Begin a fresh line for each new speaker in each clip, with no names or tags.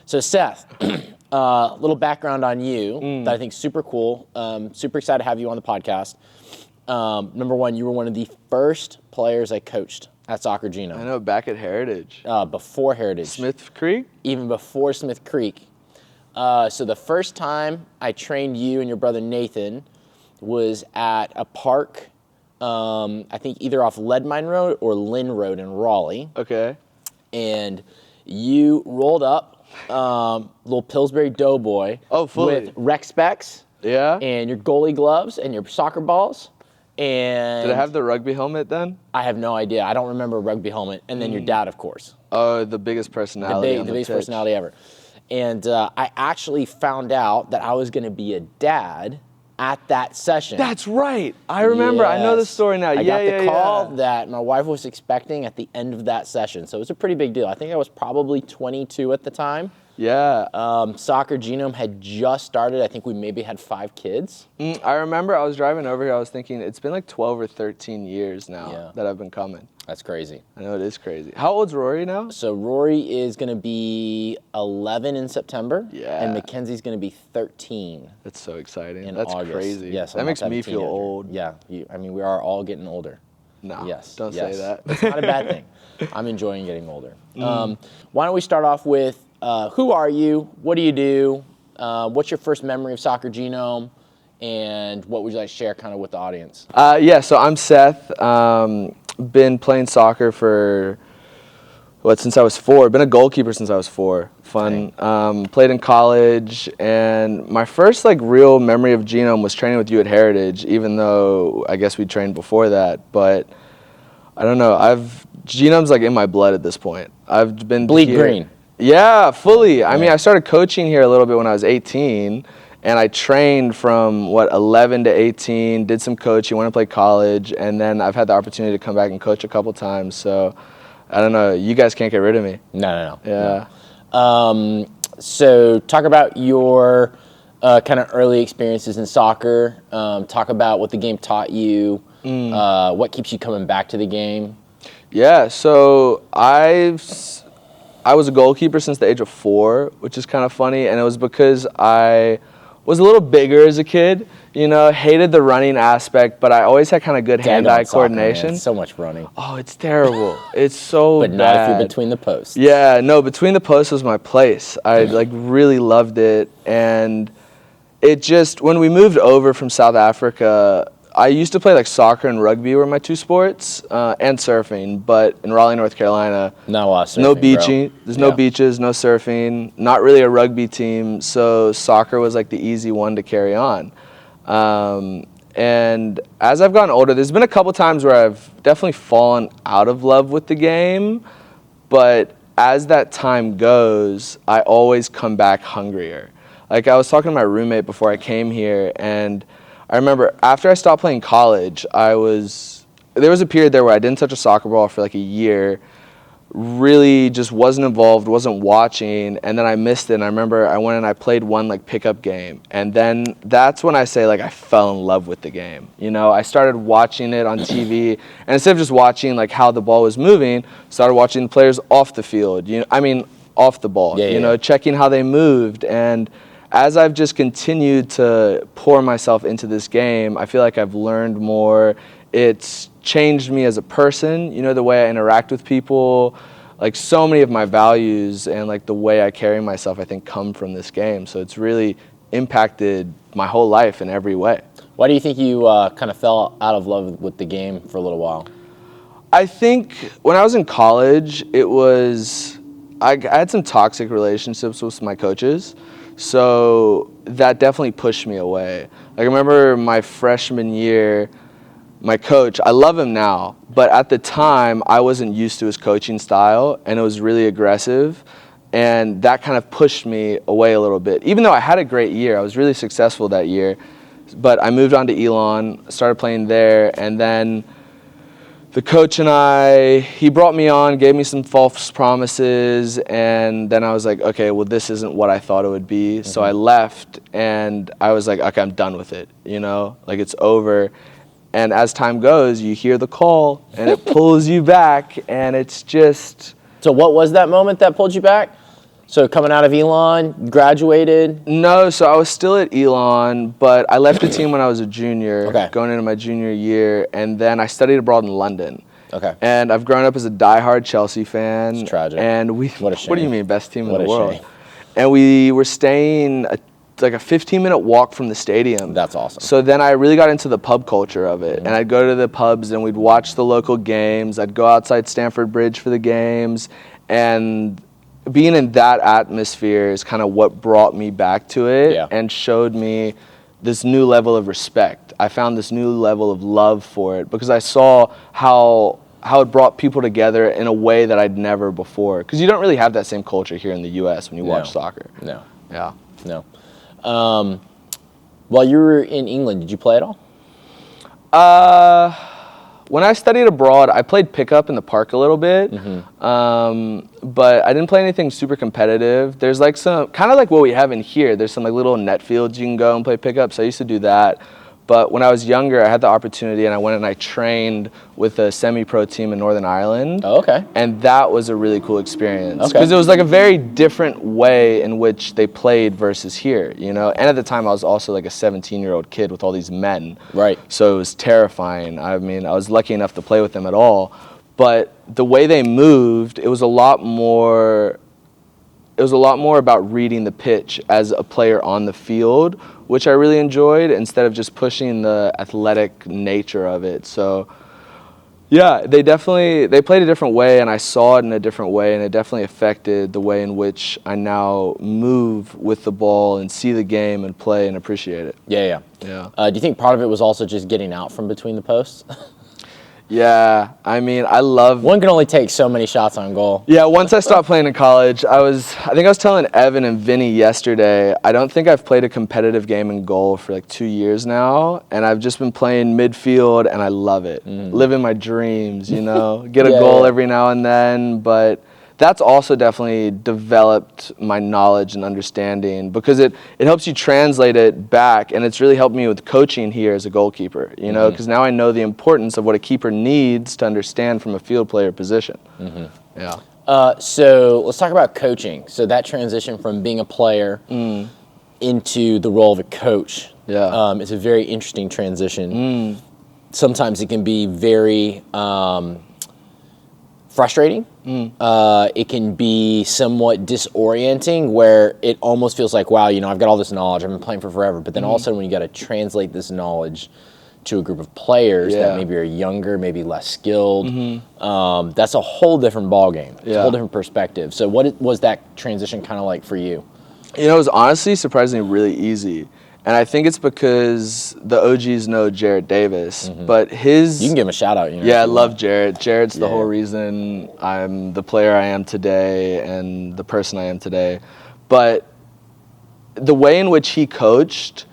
So Seth, little background on you that I think is super cool. Super excited to have you on the podcast. Number one, you were one of the first players I coached at Soccer Genome.
I know, back at Heritage.
Before Heritage.
Smith Creek?
Even before Smith Creek. So the first time I trained you and your brother Nathan was at a park, I think either off Leadmine Road or Lynn Road in Raleigh.
Okay.
And you rolled up, little Pillsbury Doughboy.
Oh, fully.
With rec specs.
Yeah?
And your goalie gloves and your soccer balls. And
Did I have the rugby helmet then?
I have no idea. I don't remember a rugby helmet. And then your dad, of course.
Oh, the biggest personality on
The
the
biggest
pitch.
personality ever. And I actually found out that I was going to be a dad at that session.
That's right. I remember. I know the
Yes.
story now.
I got the call
yeah.
that my wife was expecting at the end of that session. So it was a pretty big deal. I think I was probably 22 at the time.
Yeah.
Soccer Genome had just started. I think we maybe had 5 kids.
I remember I was driving over here. I was thinking it's been like 12 or 13 years now that I've been coming.
That's crazy.
I know, it is crazy. How old's Rory now?
So Rory is going to be 11 in September.
Yeah.
And Mackenzie's going to be 13.
That's so exciting.
In
That's
August.
crazy.
Yes,
that makes me feel old.
Yeah, we are all getting older.
No,
Yes,
don't
yes.
say that.
It's not a bad thing. I'm enjoying getting older. Why don't we start off with who are you? What do you do? What's your first memory of Soccer Genome? And what would you like to share kind of with the audience?
So I'm Seth. Been playing soccer for since I was 4. Been a goalkeeper since I was 4. Fun. Played in college, and my first real memory of Genome was training with you at Heritage. Even though I guess we trained before that, but I don't know. Genome's in my blood at this point. I've been
Bleed
here.
green.
Yeah, fully. I mean, I started coaching here a little bit when I was 18. And I trained from 11 to 18, did some coaching, went to play college, and then I've had the opportunity to come back and coach a couple times. So I don't know, you guys can't get rid of me.
No.
Yeah.
No. So talk about your kind of early experiences in soccer. Talk about what the game taught you. What keeps you coming back to the game.
Yeah, so I was a goalkeeper since the age of 4, which is kind of funny, and it was because I was a little bigger as a kid, hated the running aspect, but I always had kind of good hand-eye coordination.
Man. So much running.
Oh, it's terrible. It's so
But
bad.
not if you're between the posts.
Yeah, no, between the posts was my place. I really loved it, and it just, when we moved over from South Africa, I used to play soccer and rugby were my 2 sports, and surfing, but in Raleigh, North Carolina,
surfing,
no beaching.
bro.
There's no beaches, no surfing, not really a rugby team, so soccer was the easy one to carry on. And as I've gotten older, there's been a couple times where I've definitely fallen out of love with the game, but as that time goes, I always come back hungrier. I was talking to my roommate before I came here, and I remember after I stopped playing college, there was a period there where I didn't touch a soccer ball for a year, really just wasn't involved, wasn't watching, and then I missed it. And I remember I went and I played one pickup game, and then that's when I say I fell in love with the game. I started watching it on TV, and instead of just watching how the ball was moving, started watching the players off the field. Off the ball. Checking how they moved. And as I've just continued to pour myself into this game, I feel like I've learned more. It's changed me as a person, the way I interact with people. So many of my values and the way I carry myself, I think, come from this game. So it's really impacted my whole life in every way.
Why do you think you kind of fell out of love with the game for a little while?
I think when I was in college, I had some toxic relationships with my coaches. So that definitely pushed me away. I remember my freshman year, my coach, I love him now, but at the time I wasn't used to his coaching style, and it was really aggressive, and that kind of pushed me away a little bit. Even though I had a great year, I was really successful that year, but I moved on to Elon, started playing there, and then the coach and he brought me on, gave me some false promises, and then I was like, okay, well, this isn't what I thought it would be. Mm-hmm. So I left, and I was like, okay, I'm done with it, it's over. And as time goes, you hear the call, and it pulls you back, and it's just...
So what was that moment that pulled you back? So coming out of Elon, graduated?
No, so I was still at Elon, but I left the team when I was a junior, going into my junior year, and then I studied abroad in London.
Okay.
And I've grown up as a diehard Chelsea fan.
It's tragic.
And
What a shame.
What do you mean, best team in the world?
Shame.
And we were staying like a 15-minute walk from the stadium.
That's awesome.
So then I really got into the pub culture of it. And I'd go to the pubs and we'd watch the local games. I'd go outside Stamford Bridge for the games. And being in that atmosphere is kind of what brought me back to it and showed me this new level of respect. I found this new level of love for it because I saw how it brought people together in a way that I'd never before. Because you don't really have that same culture here in the U.S. when you watch soccer.
No.
Yeah.
No. While you were in England, did you play at all?
When I studied abroad, I played pickup in the park a little bit, but I didn't play anything super competitive. There's like some, kind of like what we have in here, there's some like little net fields you can go and play pickup, so I used to do that. But when I was younger, I had the opportunity and I went and I trained with a semi-pro team in Northern Ireland.
Oh, okay.
And that was a really cool experience.
Okay.
Because it was like a very different way in which they played versus here, you know? And at the time, I was also like a 17-year-old kid with all these men.
Right.
So it was terrifying. I mean, I was lucky enough to play with them at all. But the way they moved, it was a lot more about reading the pitch as a player on the field, which I really enjoyed, instead of just pushing the athletic nature of it. So, yeah, they played a different way, and I saw it in a different way, and it definitely affected the way in which I now move with the ball and see the game and play and appreciate it.
Yeah.
Yeah.
Do you think part of it was also just getting out from between the posts?
Yeah, I mean, I love...
One can only take so many shots on goal.
Yeah, once I stopped playing in college, I think I was telling Evan and Vinny yesterday, I don't think I've played a competitive game in goal for like 2 years now, and I've just been playing midfield, and I love it. Living my dreams, you know? Get a goal every now and then, but that's also definitely developed my knowledge and understanding, because it helps you translate it back, and it's really helped me with coaching here as a goalkeeper, you know, because now I know the importance of what a keeper needs to understand from a field player position. Yeah.
So let's talk about coaching. So that transition from being a player into the role of a coach, it's a very interesting transition. Sometimes it can be very frustrating. It can be somewhat disorienting, where it almost feels like, wow, you know, I've got all this knowledge, I've been playing for forever, but then all of a sudden when you got to translate this knowledge to a group of players that maybe are younger, maybe less skilled, that's a whole different ballgame. It's a whole different perspective. So what was that transition kind of like for you?
You know, it was honestly surprisingly really easy. And I think it's because the OGs know Jarrett Davis, but his...
You can give him a shout out. You know,
yeah, I love Jarrett. Jarrett's the whole reason I'm the player I am today and the person I am today. But the way in which he coached,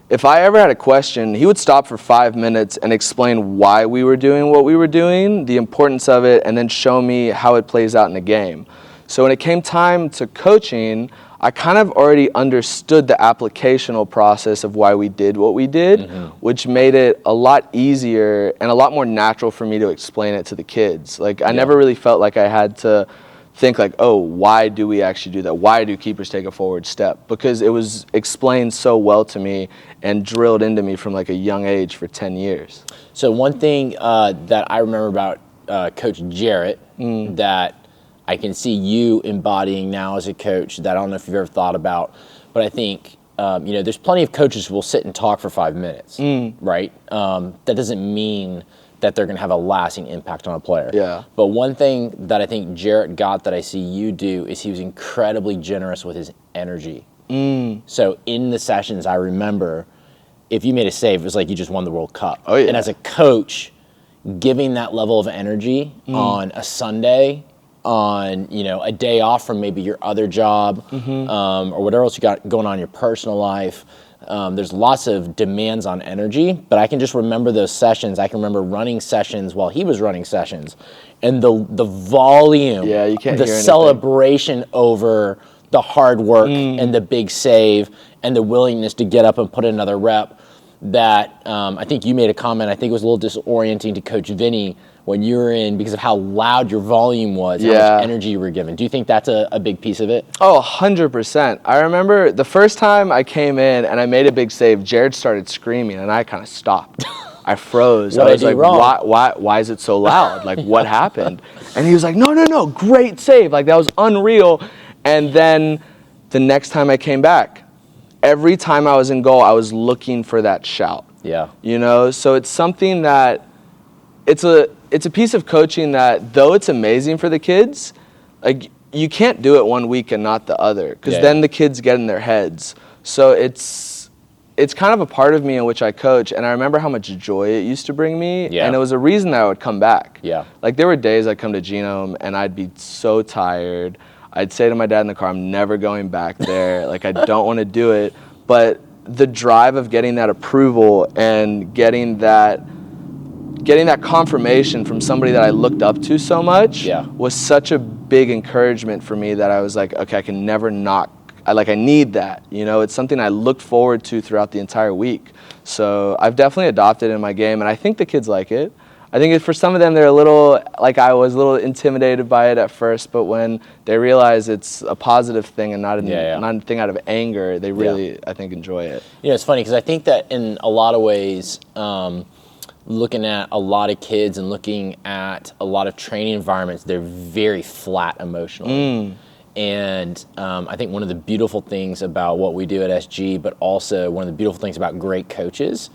if I ever had a question, he would stop for 5 minutes and explain why we were doing what we were doing, the importance of it, and then show me how it plays out in a game. So when it came time to coaching, I kind of already understood the applicational process of why we did what we did, which made it a lot easier and a lot more natural for me to explain it to the kids. Like, I never really felt like I had to think like, oh, why do we actually do that? Why do keepers take a forward step? Because it was explained so well to me and drilled into me from like a young age for 10 years.
So one thing that I remember about Coach Jarrett that I can see you embodying now as a coach that I don't know if you've ever thought about, but I think, you know, there's plenty of coaches who will sit and talk for 5 minutes, right? That doesn't mean that they're going to have a lasting impact on a player.
Yeah.
But one thing that I think Jarrett got that I see you do is he was incredibly generous with his energy. So in the sessions, I remember if you made a save, it was like you just won the World Cup.
Oh, yeah.
And as a coach, giving that level of energy on a Sunday, on, you know, a day off from maybe your other job, or whatever else you got going on in your personal life. There's lots of demands on energy, but I can just remember those sessions. I can remember running sessions while he was running sessions, and the volume,
you can't
the
hear anything.
celebration over the hard work and the big save and the willingness to get up and put another rep. that I think you made a comment, I think it was a little disorienting to Coach Vinny when you were in because of how loud your volume was, how much energy you were given. Do you think that's a big piece of it?
Oh, 100%. I remember the first time I came in and I made a big save, Jared started screaming and I kind of stopped. I froze. I was like, why is it so loud? Like, what happened? And he was like, no, great save. Like, that was unreal. And then the next time I came back, every time I was in goal, I was looking for that shout.
Yeah.
You know, so it's something that it's a piece of coaching that, though it's amazing for the kids, like, you can't do it one week and not the other, because then the kids get in their heads. So it's kind of a part of me in which I coach, and I remember how much joy it used to bring me, and it was a reason that I would come back.
Yeah.
Like, there were days I'd come to Genome and I'd be so tired. I'd say to my dad in the car, I'm never going back there. Like, I don't want to do it. But the drive of getting that approval and getting that confirmation from somebody that I looked up to so much was such a big encouragement for me that I was like, okay, I can never not. I need that. You know, it's something I looked forward to throughout the entire week. So I've definitely adopted it in my game, and I think the kids like it. I think for some of them, they're a little, like I was, a little intimidated by it at first, but when they realize it's a positive thing and not a thing out of anger, they really, I think, enjoy it.
You know, it's funny because I think that in a lot of ways, looking at a lot of kids and looking at a lot of training environments, they're very flat emotionally. And I think one of the beautiful things about what we do at SG, but also one of the beautiful things about great coaches,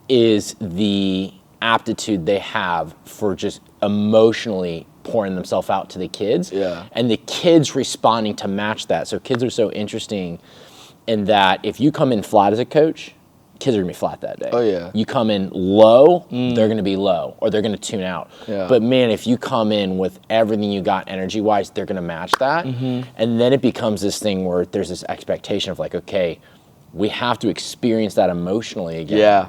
is the aptitude they have for just emotionally pouring themselves out to the kids, and the kids responding to match that. So kids are so interesting in that if you come in flat as a coach, kids are gonna be flat that day.
Oh yeah.
You come in low, they're gonna be low, or they're gonna tune out. But man, if you come in with everything you got energy-wise, they're gonna match that. And then it becomes this thing where there's this expectation of like, okay, we have to experience that emotionally again.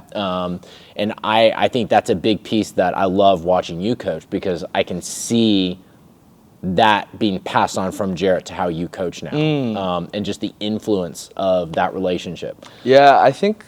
And I think that's a big piece that I love watching you coach, because I can see that being passed on from Jarrett to how you coach now, and just the influence of that relationship.
Yeah, I think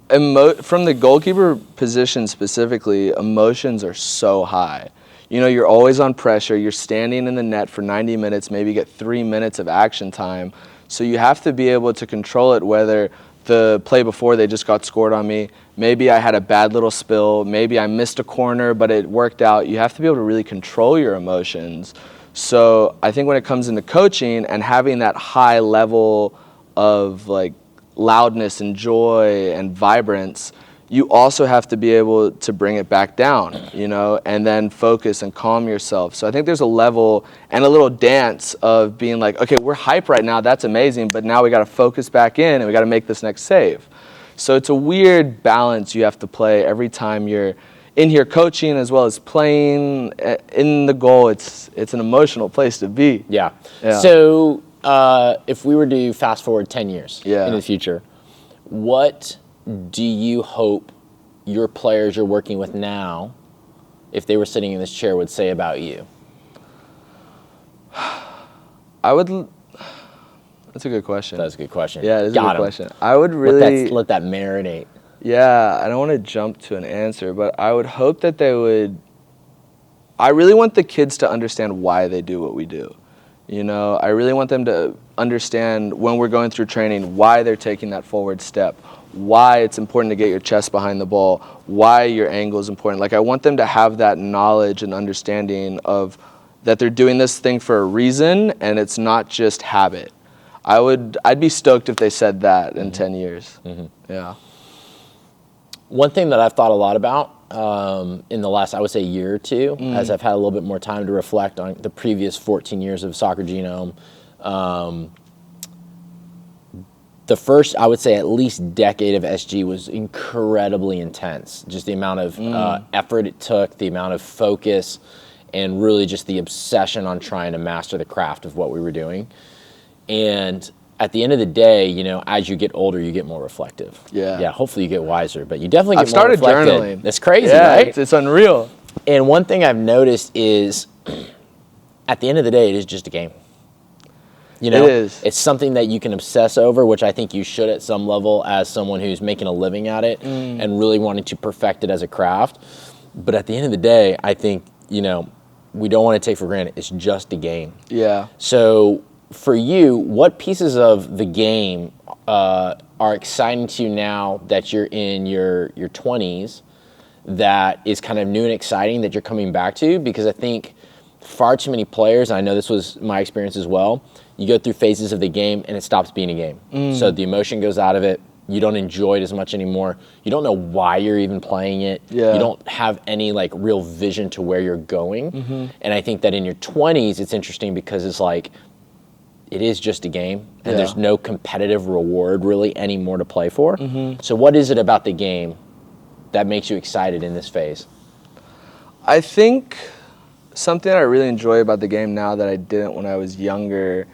from the goalkeeper position specifically, emotions are so high. You know, you're always on pressure. You're standing in the net for 90 minutes, maybe get 3 minutes of action time. So you have to be able to control it, whether the play before they just got scored on me, maybe I had a bad little spill, maybe I missed a corner, but it worked out. You have to be able to really control your emotions. So I think when it comes into coaching and having that high level of like loudness and joy and vibrance, you also have to be able to bring it back down, you know, and then focus and calm yourself. So I think there's a level and a little dance of being like, okay, we're hype right now, that's amazing, but now we got to focus back in and we got to make this next save. So it's a weird balance you have to play every time you're in here coaching as well as playing in the goal. It's an emotional place to be.
Yeah. So if we were to fast forward 10 years into the future, what do you hope your players you're working with now, if they were sitting in this chair, would say about you?
That's a good question.
That's a good question.
Yeah, it's a good question. I would really
let that marinate.
Yeah, I don't want to jump to an answer, but I would hope that I really want the kids to understand why they do what we do. You know, I really want them to understand when we're going through training why they're taking that forward step, why it's important to get your chest behind the ball, why your angle is important. Like, I want them to have that knowledge and understanding of that they're doing this thing for a reason and it's not just habit. I'd be stoked if they said that in 10 years. Yeah.
One thing that I've thought a lot about in the last, I would say, year or two, as I've had a little bit more time to reflect on the previous 14 years of Soccer Genome, the first, I would say, at least decade of SG was incredibly intense. Just the amount of effort it took, the amount of focus, and really just the obsession on trying to master the craft of what we were doing. And at the end of the day, you know, as you get older, you get more reflective. Yeah, hopefully you get wiser, but you definitely get more reflective. I've started journaling. That's crazy, right?
It's unreal.
And one thing I've noticed is, at the end of the day, it is just a game. You know,
It is.
It's something that you can obsess over, which I think you should at some level as someone who's making a living at it and really wanting to perfect it as a craft. But at the end of the day, I think, you know, we don't want to take for granted it's just a game.
Yeah.
So for you, what pieces of the game are exciting to you now that you're in your 20s that is kind of new and exciting that you're coming back to? Because I think far too many players, and I know this was my experience as well, you go through phases of the game and it stops being a game. So the emotion goes out of it. You don't enjoy it as much anymore. You don't know why you're even playing it.
Yeah.
You don't have any like real vision to where you're going. And I think that in your 20s, it's interesting because it's like, it is just a game and there's no competitive reward really anymore to play for. So what is it about the game that makes you excited in this phase?
I think something I really enjoy about the game now that I didn't when I was younger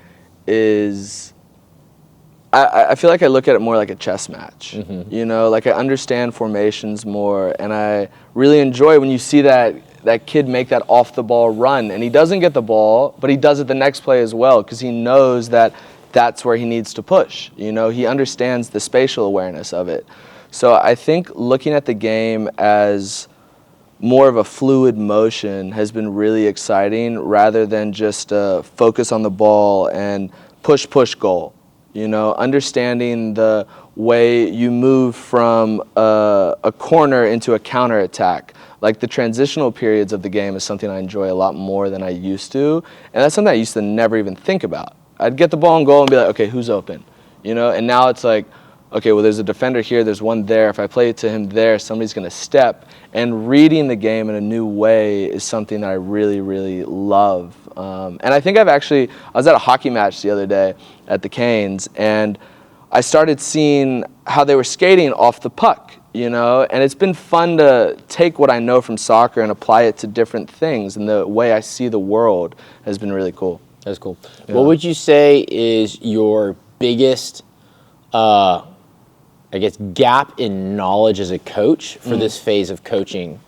is I feel like I look at it more like a chess match. You know, like I understand formations more, and I really enjoy when you see that kid make that off the ball run, and he doesn't get the ball, but he does it the next play as well because he knows that that's where he needs to push. You know, he understands the spatial awareness of it. So I think looking at the game as more of a fluid motion has been really exciting rather than just focus on the ball and push, goal. You know, understanding the way you move from a corner into a counter attack. Like the transitional periods of the game is something I enjoy a lot more than I used to. And that's something I used to never even think about. I'd get the ball and goal and be like, okay, who's open? You know, and now it's like, okay, well, there's a defender here, there's one there. If I play it to him there, somebody's going to step. And reading the game in a new way is something that I really, really love. And I think I was at a hockey match the other day at the Canes, and I started seeing how they were skating off the puck, you know? And it's been fun to take what I know from soccer and apply it to different things, and the way I see the world has been really cool.
That's cool. Yeah. What would you say is your biggest gap in knowledge as a coach for this phase of coaching?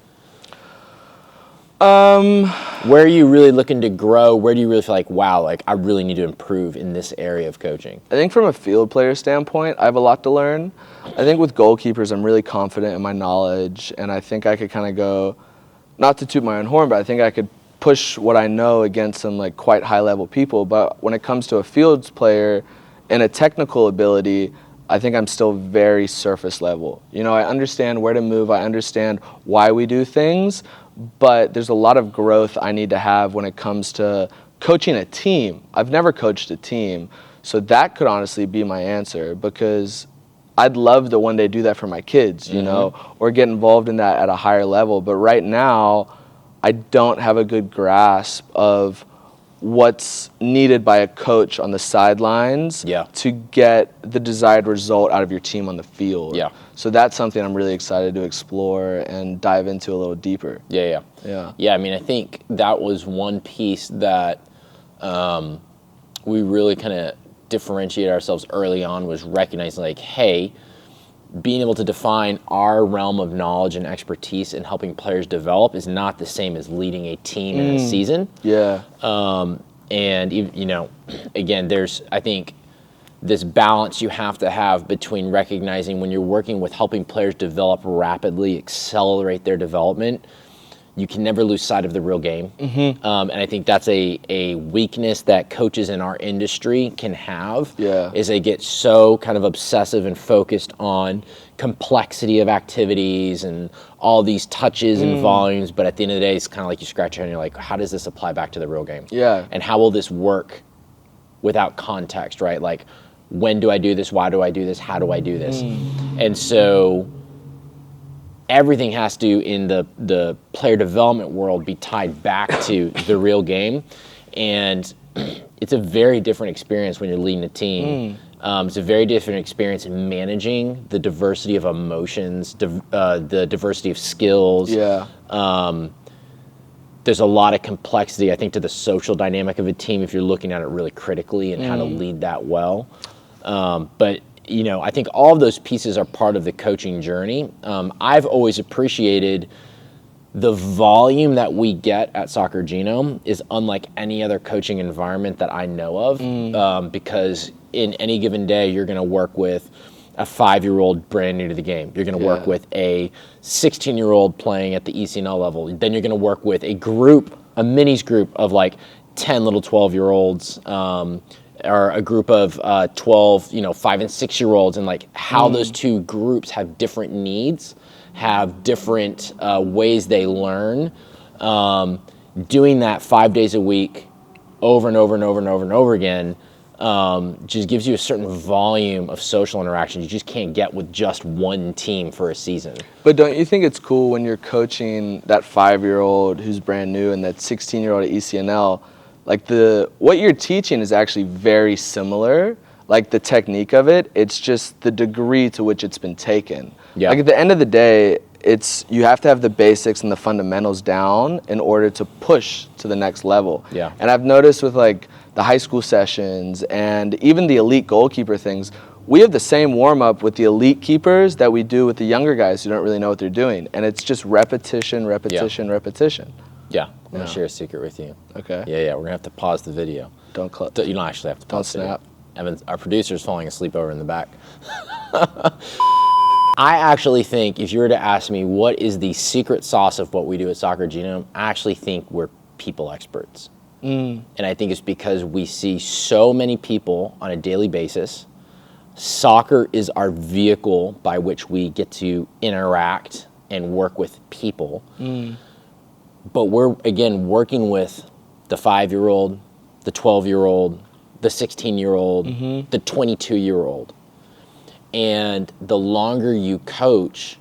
Where are you really looking to grow? Where do you really feel like, wow, like I really need to improve in this area of coaching?
I think from a field player standpoint, I have a lot to learn. I think with goalkeepers, I'm really confident in my knowledge, and I think I could kind of go, not to toot my own horn, but I think I could push what I know against some like quite high level people. But when it comes to a fields player and a technical ability, I think I'm still very surface level. You know, I understand where to move, I understand why we do things, but there's a lot of growth I need to have when it comes to coaching a team. I've never coached a team, so that could honestly be my answer, because I'd love to one day do that for my kids, you know, or get involved in that at a higher level. But right now, I don't have a good grasp of what's needed by a coach on the sidelines to get the desired result out of your team on the field. Yeah. So that's something I'm really excited to explore and dive into a little deeper.
Yeah. I mean, I think that was one piece that we really kind of differentiate ourselves early on, was recognizing like, hey, being able to define our realm of knowledge and expertise in helping players develop is not the same as leading a team in a season.
Yeah.
And, you know, again, there's, I think, this balance you have to have between recognizing when you're working with helping players develop rapidly, accelerate their development, you can never lose sight of the real game. And I think that's a weakness that coaches in our industry can have, is they get so kind of obsessive and focused on complexity of activities and all these touches and volumes, but at the end of the day, it's kind of like you scratch your head and you're like, how does this apply back to the real game?
Yeah.
And how will this work without context, right? Like, when do I do this? Why do I do this? How do I do this? And so everything has to, in the player development world, be tied back to the real game. And it's a very different experience when you're leading a team. It's a very different experience in managing the diversity of emotions, the diversity of skills. There's a lot of complexity, I think, to the social dynamic of a team if you're looking at it really critically and how to lead that well. But you know, I think all of those pieces are part of the coaching journey. I've always appreciated the volume that we get at Soccer Genome is unlike any other coaching environment that I know of, because in any given day, you're going to work with a 5-year-old brand new to the game. You're going to work with a 16-year-old playing at the ECNL level. Then you're going to work with a minis group of like 10 little 12-year-olds, or a group of 12, 5 and 6-year-olds, and like how those two groups have different needs, have different ways they learn. Doing that 5 days a week over and over and over and over and over again just gives you a certain volume of social interaction you just can't get with just one team for a season.
But don't you think it's cool when you're coaching that 5-year-old who's brand new and that 16-year-old at ECNL, like what you're teaching is actually very similar, like the technique of it, it's just the degree to which it's been taken.
Yeah.
Like at the end of the day, you have to have the basics and the fundamentals down in order to push to the next level.
Yeah.
And I've noticed with like the high school sessions and even the elite goalkeeper things, we have the same warm-up with the elite keepers that we do with the younger guys who don't really know what they're doing. And it's just repetition.
Yeah, I'm going to share a secret with you.
Okay.
Yeah, we're going to have to pause the video.
You
don't actually have to pause the video.
Snap.
Evan, our producer's falling asleep over in the back. I actually think if you were to ask me what is the secret sauce of what we do at Soccer Genome, I actually think we're people experts. And I think it's because we see so many people on a daily basis. Soccer is our vehicle by which we get to interact and work with people. But we're, again, working with the 5-year-old, the 12-year-old, the 16-year-old, the 22-year-old. And the longer you coach,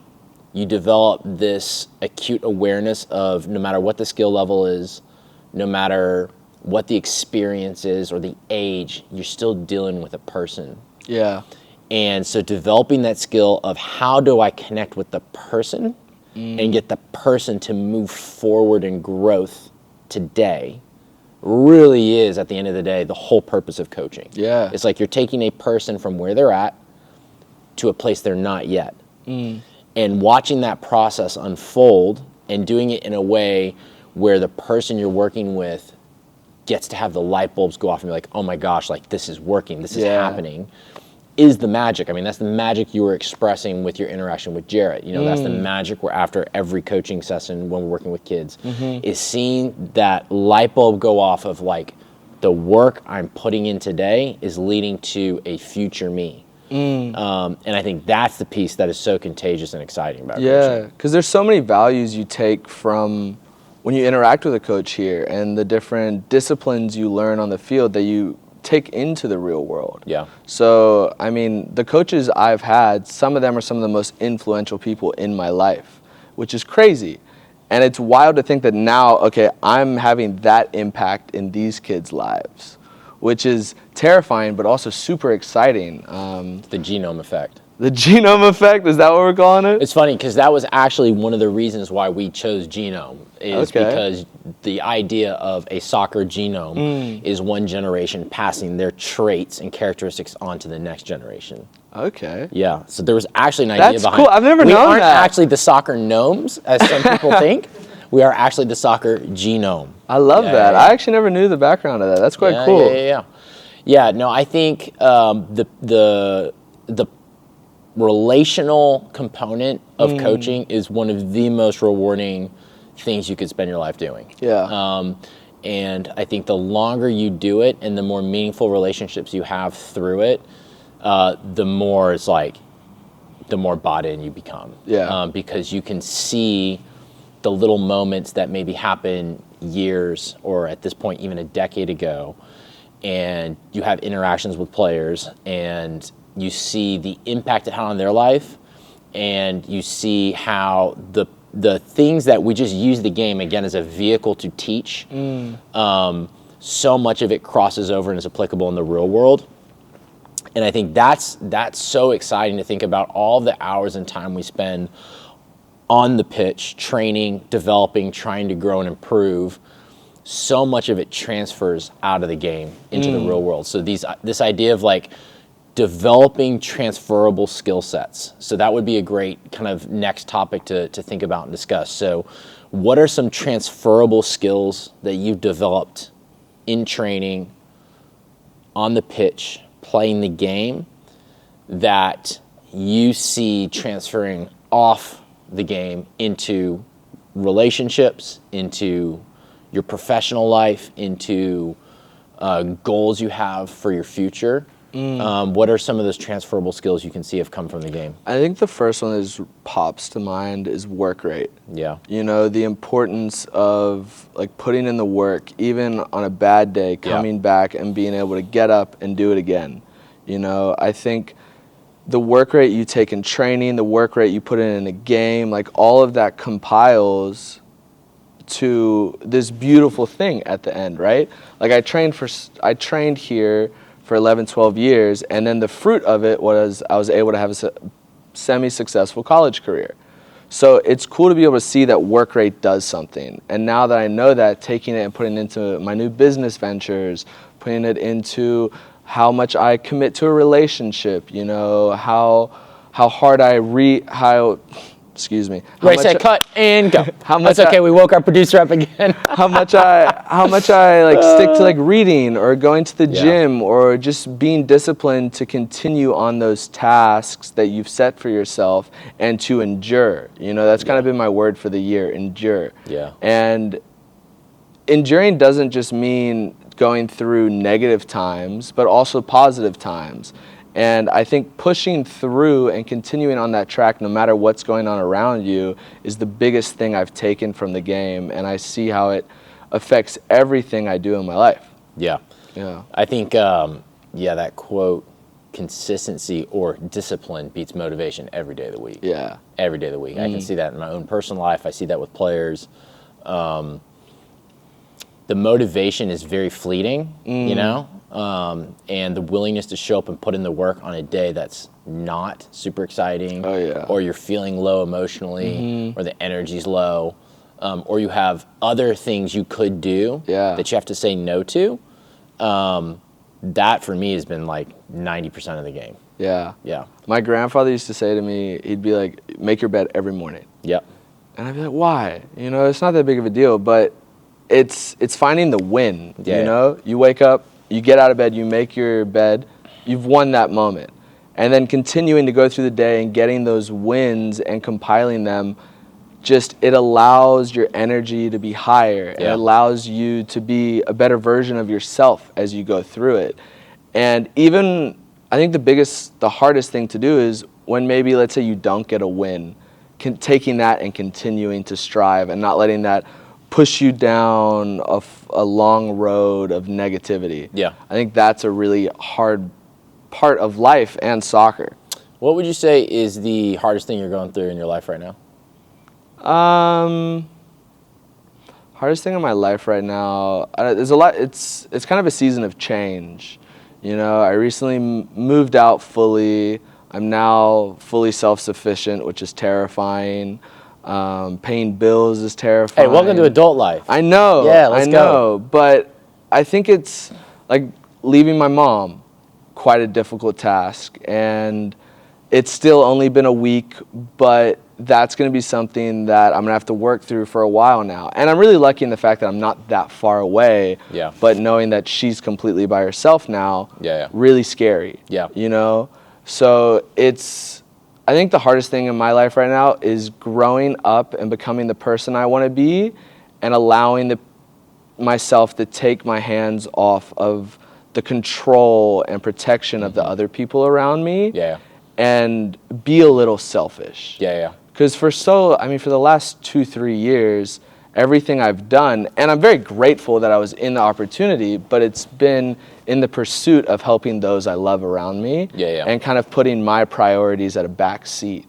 you develop this acute awareness of no matter what the skill level is, no matter what the experience is or the age, you're still dealing with a person.
Yeah.
And so developing that skill of how do I connect with the person and get the person to move forward in growth today really is, at the end of the day, the whole purpose of coaching.
Yeah.
It's like you're taking a person from where they're at to a place they're not yet. And watching that process unfold and doing it in a way where the person you're working with gets to have the light bulbs go off and be like, oh my gosh, like this is working, this is happening, is the magic. I mean, that's the magic you were expressing with your interaction with Jarrett. That's the magic we're after every coaching session when we're working with kids, is seeing that light bulb go off of like, the work I'm putting in today is leading to a future me. And I think that's the piece that is so contagious and exciting about coaching.
Yeah, because there's so many values you take from when you interact with a coach here and the different disciplines you learn on the field that you take into the real world.
Yeah.
So, I mean, the coaches I've had, some of them are some of the most influential people in my life, which is crazy. And it's wild to think that now, okay, I'm having that impact in these kids' lives, which is terrifying, but also super exciting.
The genome effect.
The genome effect, is that what we're calling it?
It's funny because that was actually one of the reasons why we chose genome, is because the idea of a soccer genome is one generation passing their traits and characteristics on to the next generation.
Okay.
Yeah, so there was actually an idea
That's
behind
cool. I've never known that.
We aren't actually the soccer gnomes, as some people think. We are actually the soccer genome.
I love that. I actually never knew the background of that. That's quite cool.
Yeah, no, I think the relational component of coaching is one of the most rewarding things you could spend your life doing.
Yeah.
And I think the longer you do it and the more meaningful relationships you have through it, the more it's like, the more bought in you become.
Yeah.
Because you can see the little moments that maybe happen years or at this point even a decade ago, and you have interactions with players and you see the impact it had on their life, and you see how the things that we just use the game, again, as a vehicle to teach, so much of it crosses over and is applicable in the real world. And I think that's so exciting to think about all the hours and time we spend on the pitch, training, developing, trying to grow and improve. So much of it transfers out of the game into the real world. So this idea of like developing transferable skill sets. So that would be a great kind of next topic to think about and discuss. So what are some transferable skills that you've developed in training, on the pitch, playing the game, that you see transferring off the game into relationships, into your professional life, into goals you have for your future? What are some of those transferable skills you can see have come from the game?
I think the first one that pops to mind is work rate.
Yeah.
You know, the importance of like putting in the work, even on a bad day, coming back and being able to get up and do it again. You know, I think the work rate you take in training, the work rate you put in a game, like all of that compiles to this beautiful thing at the end, right? Like I trained here for 11, 12 years, and then the fruit of it was I was able to have a semi-successful college career. So it's cool to be able to see that work rate does something. And now that I know that, taking it and putting it into my new business ventures, putting it into how much I commit to a relationship, you know, how hard excuse me.
Ray said cut and go.
How much
That's okay, we woke our producer up again.
how much I like stick to like reading or going to the gym or just being disciplined to continue on those tasks that you've set for yourself and to endure. You know, that's kind of been my word for the year, endure.
Yeah.
And enduring doesn't just mean going through negative times, but also positive times. And I think pushing through and continuing on that track, no matter what's going on around you, is the biggest thing I've taken from the game. And I see how it affects everything I do in my life.
Yeah.
Yeah.
I think, that quote, consistency or discipline beats motivation every day of the week.
Yeah.
Every day of the week. I can see that in my own personal life. I see that with players. The motivation is very fleeting, you know? And the willingness to show up and put in the work on a day that's not super exciting, or you're feeling low emotionally, or the energy's low, or you have other things you could do that you have to say no to, that for me has been like 90% of the game.
Yeah.
Yeah.
My grandfather used to say to me, he'd be like, make your bed every morning.
Yep.
And I'd be like, why? You know, it's not that big of a deal, but it's finding the win, you know? You wake up, you get out of bed, you make your bed, you've won that moment. And then continuing to go through the day and getting those wins and compiling them, it allows your energy to be higher. It allows you to be a better version of yourself as you go through it. And even, I think the hardest thing to do is when maybe, let's say you don't get a win, taking that and continuing to strive and not letting that push you down a long road of negativity. Yeah. I think that's a really hard part of life and soccer.
What would you say is the hardest thing you're going through in your life right now?
Hardest thing in my life right now, there's a lot. It's kind of a season of change. You know, I recently moved out fully. I'm now fully self-sufficient, which is terrifying. Paying bills is terrifying.
Hey, welcome to adult life.
I know.
Yeah, let's
go. But I think it's like leaving my mom, quite a difficult task. And it's still only been a week, but that's going to be something that I'm going to have to work through for a while now. And I'm really lucky in the fact that I'm not that far away. Yeah. But knowing that she's completely by herself now, really scary. Yeah. You know? So I think the hardest thing in my life right now is growing up and becoming the person I want to be and allowing myself to take my hands off of the control and protection of the other people around me and be a little selfish. Because for the last 2-3 years, everything I've done, and I'm very grateful that I was in the opportunity, but it's been in the pursuit of helping those I love around me and kind of putting my priorities at a back seat.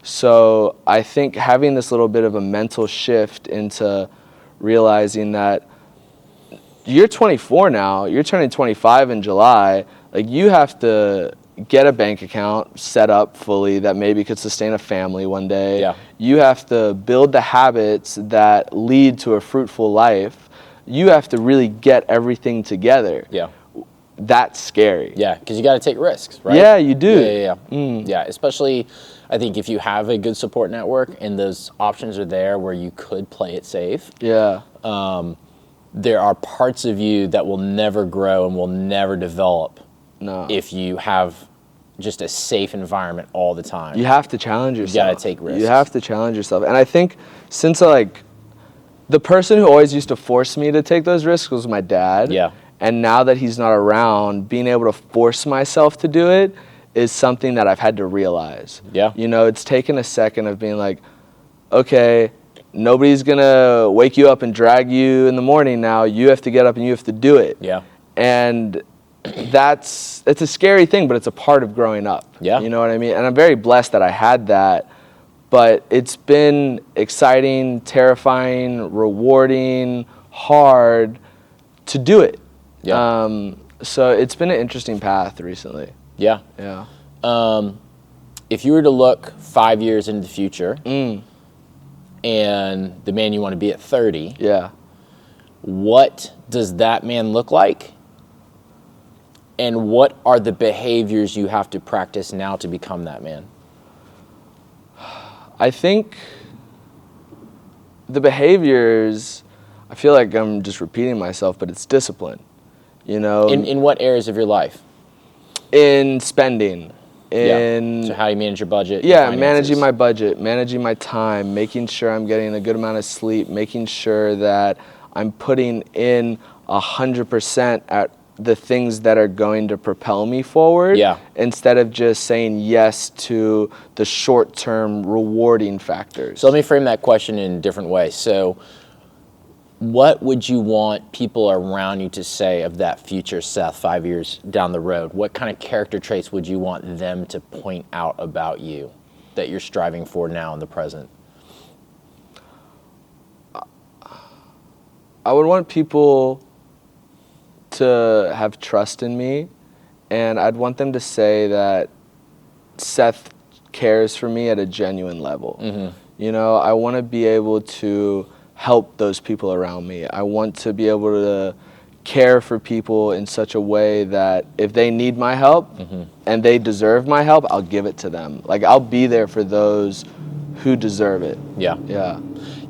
So I think having this little bit of a mental shift into realizing that you're 24 now, you're turning 25 in July, like you have to get a bank account set up fully that maybe could sustain a family one day. You have to build the habits that lead to a fruitful life. You have to really get everything together. that's scary.
Yeah, because you got to take risks, right?
Yeah, you do.
Yeah, especially I think if you have a good support network and those options are there where you could play it safe.
Yeah.
There are parts of you that will never grow and will never develop if you have just a safe environment all the time.
You have to challenge yourself.
You got to take risks.
You have to challenge yourself. And I think since the person who always used to force me to take those risks was my dad.
Yeah.
And now that he's not around, being able to force myself to do it is something that I've had to realize.
Yeah.
You know, it's taken a second of being like, okay, nobody's going to wake you up and drag you in the morning now. You have to get up and you have to do it.
Yeah.
And it's a scary thing, but it's a part of growing up.
Yeah.
You know what I mean? And I'm very blessed that I had that. But it's been exciting, terrifying, rewarding, hard to do it.
Yeah.
So it's been an interesting path recently.
Yeah.
Yeah.
If you were to look 5 years into the future and the man you want to be at 30,
Yeah.
what does that man look like? And what are the behaviors you have to practice now to become that man?
I think the behaviors, I feel like I'm just repeating myself, but it's discipline. You know,
In what areas of your life?
in spending, in
So how do you manage your budget?
yeah,
your
managing
finances?
my budget, managing my time, making sure I'm getting a good amount of sleep, making sure that I'm putting in 100% at the things that are going to propel me forward,
Yeah.
instead of just saying yes to the short-term rewarding factors.
So let me frame that question in a different way. So what would you want people around you to say of that future Seth 5 years down the road? What kind of character traits would you want them to point out about you that you're striving for now in the present?
I would want people to have trust in me, and I'd want them to say that Seth cares for me at a genuine level. You know, I want to be able to help those people around me. I want to be able to care for people in such a way that if they need my help and they deserve my help, I'll give it to them. Like, I'll be there for those who deserve it.
Yeah.
Yeah.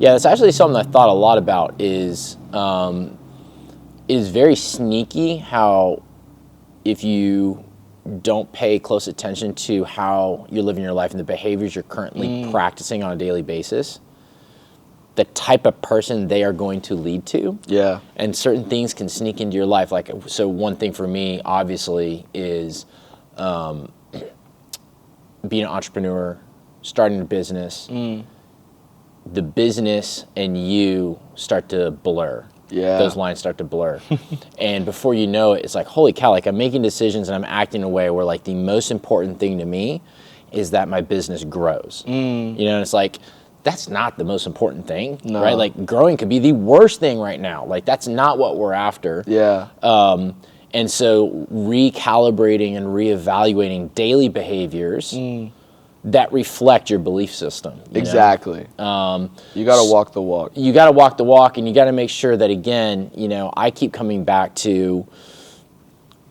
Yeah, that's actually something I thought a lot about is very sneaky how if you don't pay close attention to how you're living your life and the behaviors you're currently practicing on a daily basis, the type of person they are going to lead to.
Yeah.
And certain things can sneak into your life. Like, so one thing for me, obviously, is being an entrepreneur, starting a business. The business and you start to blur.
Yeah.
Those lines start to blur. And before you know it, it's like, holy cow, like I'm making decisions and I'm acting in a way where like the most important thing to me is that my business grows. You know, and it's like, that's not the most important thing, right? Like growing could be the worst thing right now. Like that's not what we're after.
Yeah.
And so recalibrating and reevaluating daily behaviors that reflect your belief system. You
Exactly. You got to walk the walk.
You got to walk the walk, and you got to make sure that, again, you know, I keep coming back to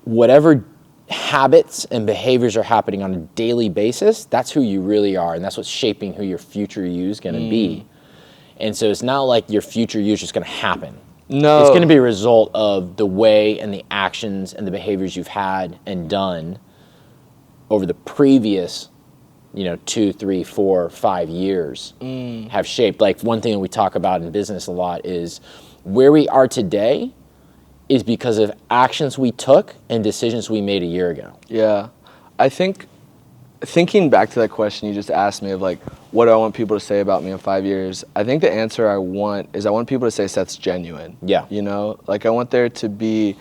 whatever habits and behaviors are happening on a daily basis, that's who you really are, and that's what's shaping who your future you is going to be. And so it's not like your future you is just going to happen.
No.
It's going to be a result of the way and the actions and the behaviors you've had and done over the previous 2, 3, 4, 5 years have shaped. Like one thing that we talk about in business a lot is where we are today is because of actions we took and decisions we made a year ago.
Yeah. I think thinking back to that question you just asked me of like, what do I want people to say about me in 5 years? I think the answer I want people to say Seth's genuine.
Yeah.
You know, like I want there to be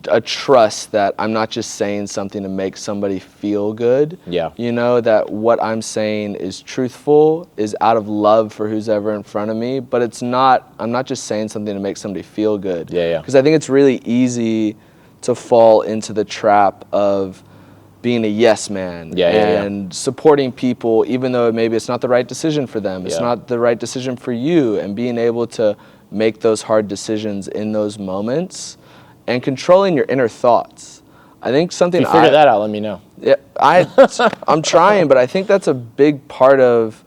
a trust that I'm not just saying something to make somebody feel good.
Yeah.
You know, that what I'm saying is truthful, is out of love for who's ever in front of me, but I'm not just saying something to make somebody feel good.
Yeah.
Because I think it's really easy to fall into the trap of being a yes man and supporting people even though maybe it's not the right decision for them. It's not the right decision for you, and being able to make those hard decisions in those moments and controlling your inner thoughts. I think something
If you figure that out, let me know.
Yeah, I'm trying, but I think that's a big part of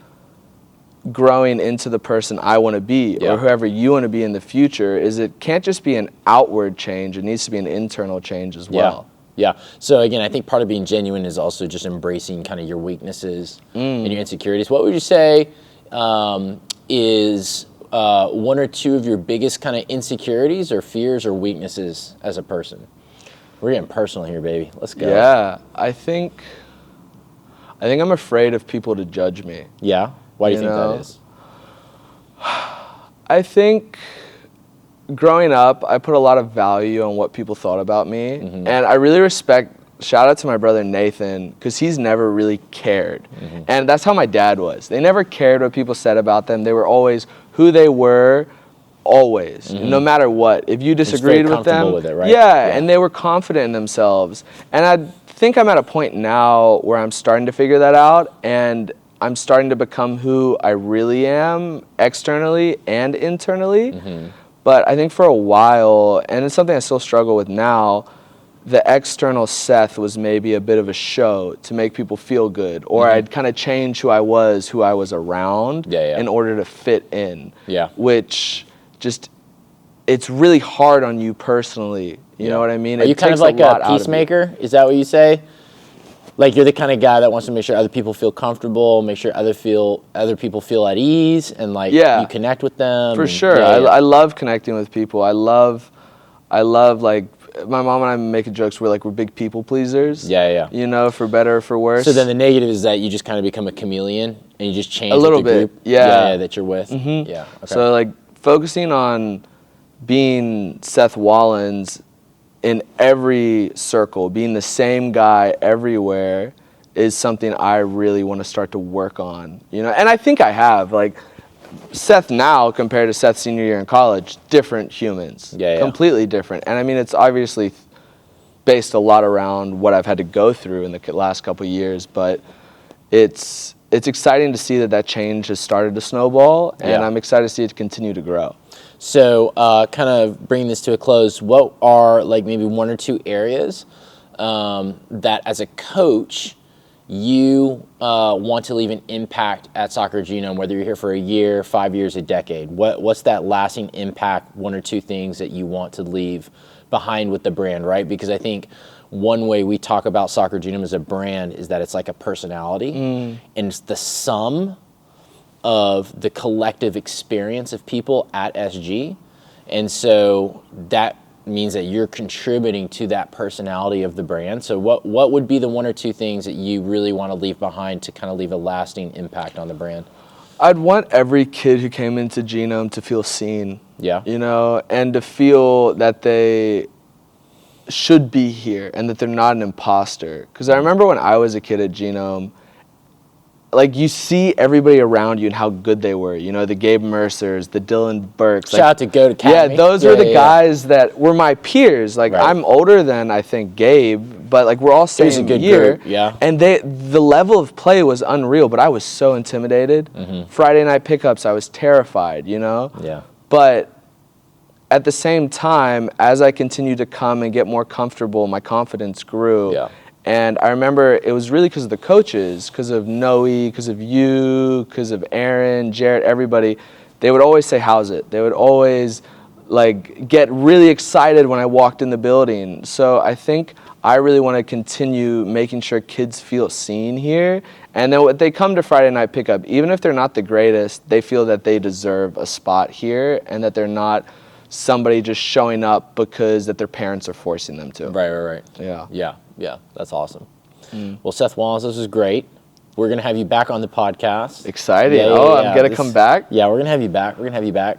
growing into the person I want to be, or whoever you want to be in the future. Is it can't just be an outward change; it needs to be an internal change as well.
Yeah. So again, I think part of being genuine is also just embracing kind of your weaknesses and your insecurities. What would you say is one or two of your biggest kind of insecurities or fears or weaknesses as a person? We're getting personal here, baby. Let's go.
Yeah, I think I'm afraid of people to judge me.
Yeah? Why do you think that is?
I think growing up, I put a lot of value on what people thought about me. And I really respect, shout out to my brother Nathan, because he's never really cared. And that's how my dad was. They never cared what people said about them. They were always who they were, always, no matter what. If you disagreed with them,
with it, right?
And they were confident in themselves. And I think I'm at a point now where I'm starting to figure that out, and I'm starting to become who I really am, externally and internally. But I think for a while, and it's something I still struggle with now, the external Seth was maybe a bit of a show to make people feel good, or I'd kind of change who I was around in order to fit in. Which just, it's really hard on you personally. You know what I mean?
Are you kind of like a peacemaker? Is that what you say? Like you're the kind of guy that wants to make sure other people feel comfortable, make sure other people feel at ease, and like you connect with them.
For sure. I love connecting with people. I love like, my mom and I make jokes, we're big people pleasers. You know, for better or for worse.
So then the negative is that you just kind of become a chameleon and you just change
a little bit.
Group that you're with.
Yeah. Okay. So like focusing on being Seth Wolins in every circle, being the same guy everywhere, is something I really want to start to work on. You know, and I think I have. Like Seth now compared to Seth's senior year in college, different humans, completely different. And I mean, it's obviously based a lot around what I've had to go through in the last couple of years, but it's exciting to see that change has started to snowball, and I'm excited to see it continue to grow.
So kind of bringing this to a close, what are like maybe one or two areas that as a coach you want to leave an impact at Soccer Genome, whether you're here for a year, 5 years, a decade? What's that lasting impact, one or two things that you want to leave behind with the brand, right? Because I think one way we talk about Soccer Genome as a brand is that it's like a personality, and it's the sum of the collective experience of people at SG. And so that means that you're contributing to that personality of the brand. So what would be the one or two things that you really want to leave behind to kind of leave a lasting impact on the brand?
I'd want every kid who came into Genome to feel seen. You know, and to feel that they should be here and that they're not an imposter. Because I remember when I was a kid at Genome, like you see everybody around you and how good they were. You know, the Gabe Mercers, the Dylan Burks.
Shout out to Goat Academy.
Yeah, those were the guys that were my peers. Like I'm older than I think Gabe, but like we're all same
a good
year.
Group,
And the level of play was unreal, but I was so intimidated. Friday night pickups, I was terrified, you know? But at the same time, as I continued to come and get more comfortable, my confidence grew. And I remember it was really because of the coaches, because of Noe, because of you, because of Aaron, Jarrett, everybody. They would always say, "How's it?" They would always like get really excited when I walked in the building. So I think I really want to continue making sure kids feel seen here. And then when they come to Friday night pickup, even if they're not the greatest, they feel that they deserve a spot here and that they're not somebody just showing up because that their parents are forcing them to.
Right. Yeah, that's awesome. Well, Seth Wolins, this was great. We're going to have you back on the podcast.
Exciting. I'm going to come back?
Yeah, we're going to have you back.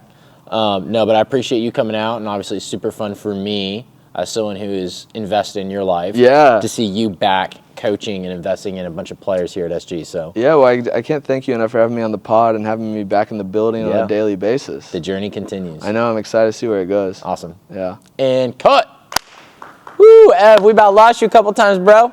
No, but I appreciate you coming out, and obviously it's super fun for me as someone who is invested in your life to see you back coaching and investing in a bunch of players here at SG. So
well, I can't thank you enough for having me on the pod and having me back in the building on a daily basis.
The journey continues.
I know. I'm excited to see where it goes.
Awesome.
Yeah.
And cut. Woo, Ev, we about lost you a couple times, bro.